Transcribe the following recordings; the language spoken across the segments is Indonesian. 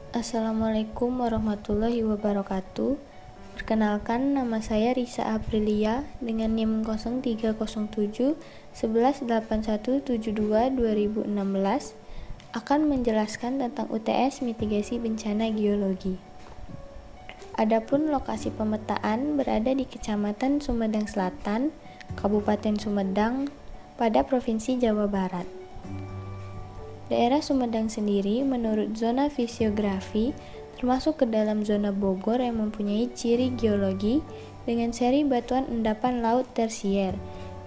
Assalamualaikum warahmatullahi wabarakatuh. Perkenalkan, nama saya Risa Aprilia dengan NIM 0307 118172 2016 akan menjelaskan tentang UTS mitigasi bencana geologi. Adapun lokasi pemetaan berada di Kecamatan Sumedang Selatan, Kabupaten Sumedang, pada Provinsi Jawa Barat. Daerah Sumedang sendiri menurut zona fisiografi termasuk ke dalam zona Bogor yang mempunyai ciri geologi dengan seri batuan endapan laut tersier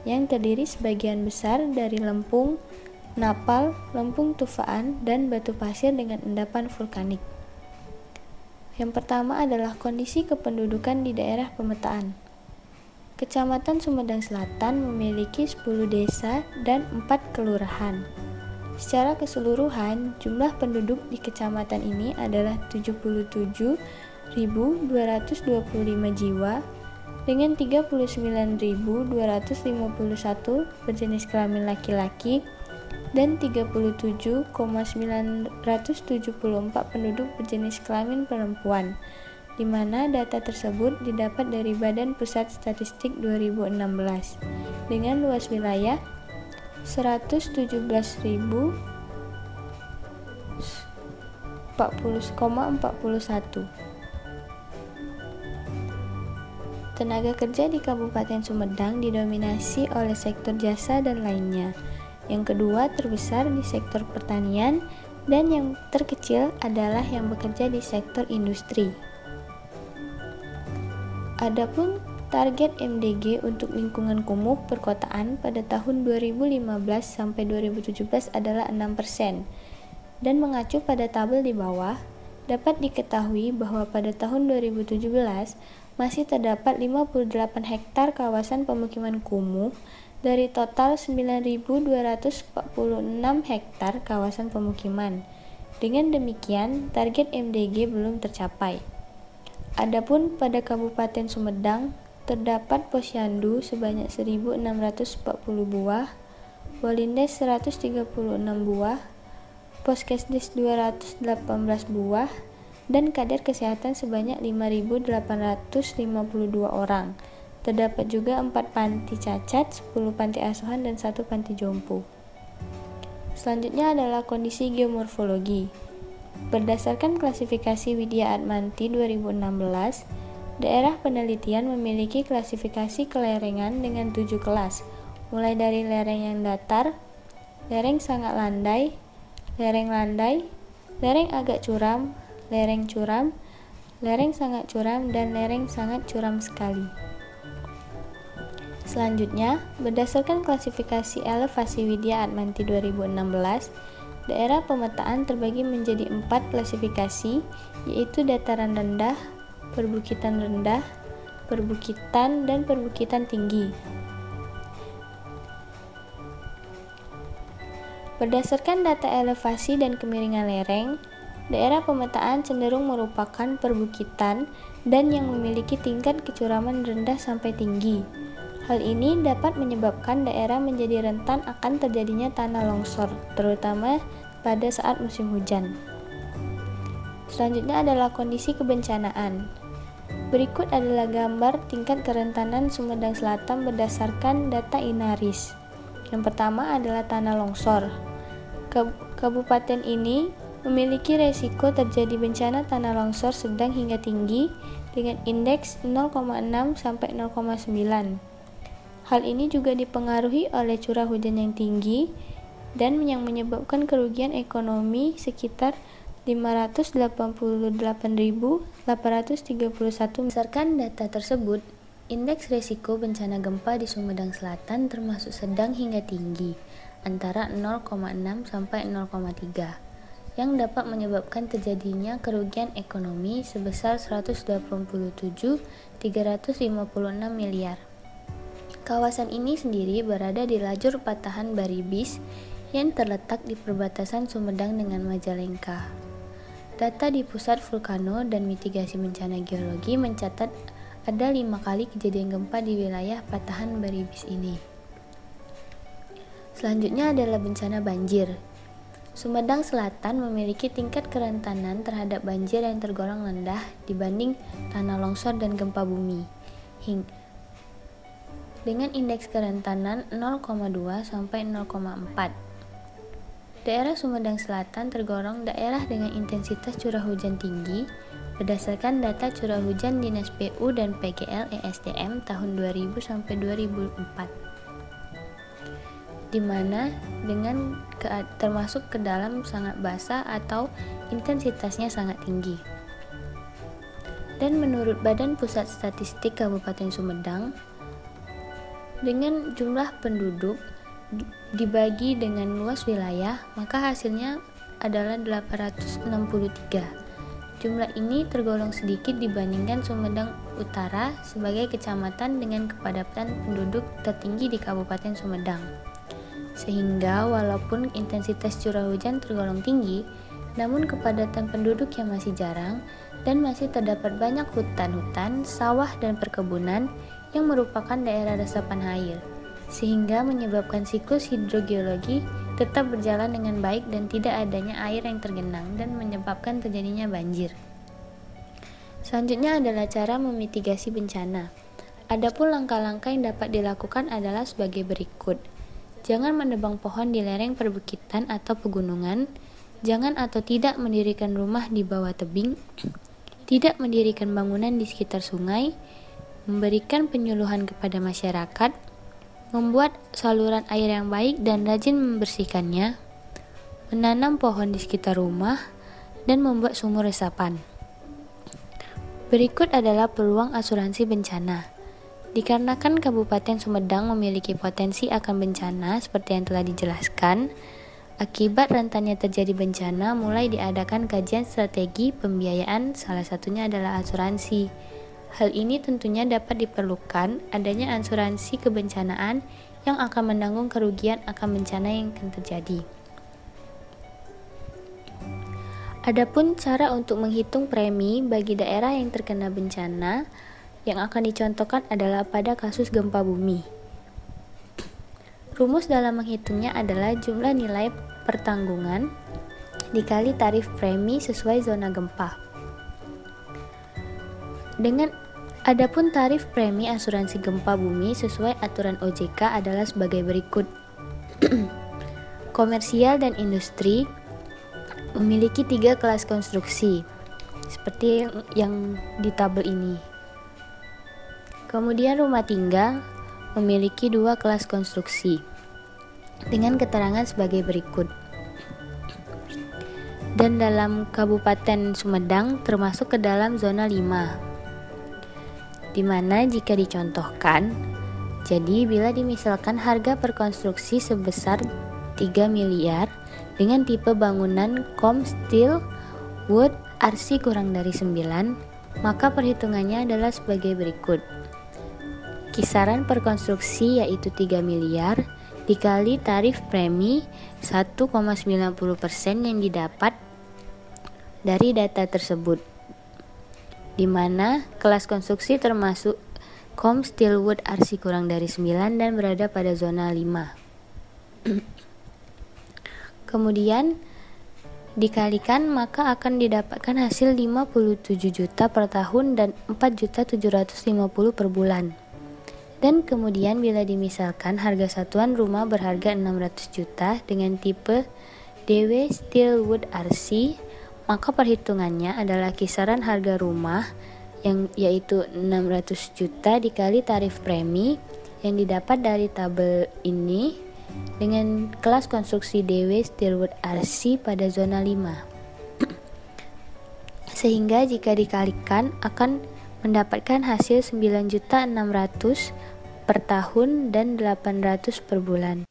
yang terdiri sebagian besar dari lempung, napal, lempung tufaan, dan batu pasir dengan endapan vulkanik. Yang pertama adalah kondisi kependudukan di daerah pemetaan. Kecamatan Sumedang Selatan memiliki 10 desa dan 4 kelurahan. Secara keseluruhan, jumlah penduduk di kecamatan ini adalah 77.225 jiwa dengan 39.251 berjenis kelamin laki-laki dan 37.974 penduduk berjenis kelamin perempuan, di mana data tersebut didapat dari Badan Pusat Statistik 2016 dengan luas wilayah 117.040,41. Tenaga kerja di Kabupaten Sumedang didominasi oleh sektor jasa dan lainnya. Yang kedua terbesar di sektor pertanian dan yang terkecil adalah yang bekerja di sektor industri. Adapun target MDG untuk lingkungan kumuh perkotaan pada tahun 2015 sampai 2017 adalah 6%. Dan mengacu pada tabel di bawah, dapat diketahui bahwa pada tahun 2017 masih terdapat 58 hektar kawasan pemukiman kumuh dari total 9.246 hektar kawasan pemukiman. Dengan demikian, target MDG belum tercapai. Adapun pada Kabupaten Sumedang terdapat posyandu sebanyak 1.640 buah, Polindes 136 buah, Poskesdes 218 buah, dan kader kesehatan sebanyak 5.852 orang. Terdapat juga 4 panti cacat, 10 panti asuhan, dan 1 panti jompo. Selanjutnya adalah kondisi geomorfologi. Berdasarkan klasifikasi Widya Atmanti 2016, daerah penelitian memiliki klasifikasi kelerengan dengan 7 kelas, mulai dari lereng yang datar, lereng sangat landai, lereng agak curam, lereng sangat curam, dan lereng sangat curam sekali. Selanjutnya, berdasarkan klasifikasi elevasi Widya Atmanti 2016, daerah pemetaan terbagi menjadi 4 klasifikasi, yaitu dataran rendah, perbukitan rendah, perbukitan, dan perbukitan tinggi. Berdasarkan data elevasi dan kemiringan lereng, daerah pemetaan cenderung merupakan perbukitan dan yang memiliki tingkat kecuraman rendah sampai tinggi. Hal ini dapat menyebabkan daerah menjadi rentan akan terjadinya tanah longsor, terutama pada saat musim hujan. Selanjutnya adalah kondisi kebencanaan. Berikut adalah gambar tingkat kerentanan Sumedang Selatan berdasarkan data Inaris. Yang pertama adalah tanah longsor. Kabupaten ini memiliki resiko terjadi bencana tanah longsor sedang hingga tinggi dengan indeks 0,6 sampai 0,9. Hal ini juga dipengaruhi oleh curah hujan yang tinggi dan yang menyebabkan kerugian ekonomi sekitar 588.831. Berdasarkan data tersebut, indeks resiko bencana gempa di Sumedang Selatan termasuk sedang hingga tinggi, antara 0,6 sampai 0,3, yang dapat menyebabkan terjadinya kerugian ekonomi sebesar 187.356 miliar. Kawasan ini sendiri berada di lajur patahan Baribis yang terletak di perbatasan Sumedang dengan Majalengka. Data di Pusat Vulkano dan Mitigasi Bencana Geologi mencatat ada 5 kali kejadian gempa di wilayah patahan Baribis ini. Selanjutnya adalah bencana banjir. Sumedang Selatan memiliki tingkat kerentanan terhadap banjir yang tergolong rendah dibanding tanah longsor dan gempa bumi, dengan indeks kerentanan 0,2 sampai 0,4. Daerah Sumedang Selatan tergolong daerah dengan intensitas curah hujan tinggi berdasarkan data curah hujan Dinas PU dan PGL ESDM tahun 2000 sampai 2004. Di mana termasuk ke dalam sangat basah atau intensitasnya sangat tinggi. Dan menurut Badan Pusat Statistik Kabupaten Sumedang, dengan jumlah penduduk dibagi dengan luas wilayah, maka hasilnya adalah 863. Jumlah ini tergolong sedikit dibandingkan Sumedang Utara sebagai kecamatan dengan kepadatan penduduk tertinggi di Kabupaten Sumedang. Sehingga walaupun intensitas curah hujan tergolong tinggi, namun kepadatan penduduk yang masih jarang dan masih terdapat banyak hutan-hutan, sawah dan perkebunan yang merupakan daerah resapan air, sehingga menyebabkan siklus hidrogeologi tetap berjalan dengan baik dan tidak adanya air yang tergenang dan menyebabkan terjadinya banjir. Selanjutnya adalah cara memitigasi bencana. Adapun langkah-langkah yang dapat dilakukan adalah sebagai berikut. Jangan menebang pohon di lereng perbukitan atau pegunungan, jangan atau tidak mendirikan rumah di bawah tebing, tidak mendirikan bangunan di sekitar sungai, memberikan penyuluhan kepada masyarakat, membuat saluran air yang baik dan rajin membersihkannya, menanam pohon di sekitar rumah, dan membuat sumur resapan. Berikut adalah peluang asuransi bencana. Dikarenakan Kabupaten Sumedang memiliki potensi akan bencana seperti yang telah dijelaskan, akibat rentannya terjadi bencana mulai diadakan kajian strategi pembiayaan, salah satunya adalah asuransi. Hal ini tentunya dapat diperlukan adanya asuransi kebencanaan yang akan menanggung kerugian akan bencana yang akan terjadi. Adapun cara untuk menghitung premi bagi daerah yang terkena bencana yang akan dicontohkan adalah pada kasus gempa bumi. Rumus dalam menghitungnya adalah jumlah nilai pertanggungan dikali tarif premi sesuai zona gempa. Adapun tarif premi asuransi gempa bumi sesuai aturan OJK adalah sebagai berikut. Komersial dan industri memiliki 3 kelas konstruksi, seperti yang di tabel ini. Kemudian rumah tinggal memiliki 2 kelas konstruksi dengan keterangan sebagai berikut. Dan dalam Kabupaten Sumedang termasuk ke dalam zona 5. Di mana jika dicontohkan, jadi bila dimisalkan harga per konstruksi sebesar 3 miliar dengan tipe bangunan kom steel wood RC kurang dari 9, maka perhitungannya adalah sebagai berikut. Kisaran per konstruksi yaitu 3 miliar dikali tarif premi 1,90% yang didapat dari data tersebut, di mana kelas konstruksi termasuk kom steel wood RC kurang dari 9 dan berada pada zona 5. Kemudian dikalikan maka akan didapatkan hasil 57 juta per tahun dan 4.750 per bulan. Dan kemudian bila dimisalkan harga satuan rumah berharga 600 juta dengan tipe DW Steel Wood RC, maka perhitungannya adalah kisaran harga rumah yang yaitu 600 juta dikali tarif premi yang didapat dari tabel ini dengan kelas konstruksi DW Steel Wood RC pada zona 5. Sehingga jika dikalikan akan mendapatkan hasil 9.600.000 per tahun dan 800 per bulan.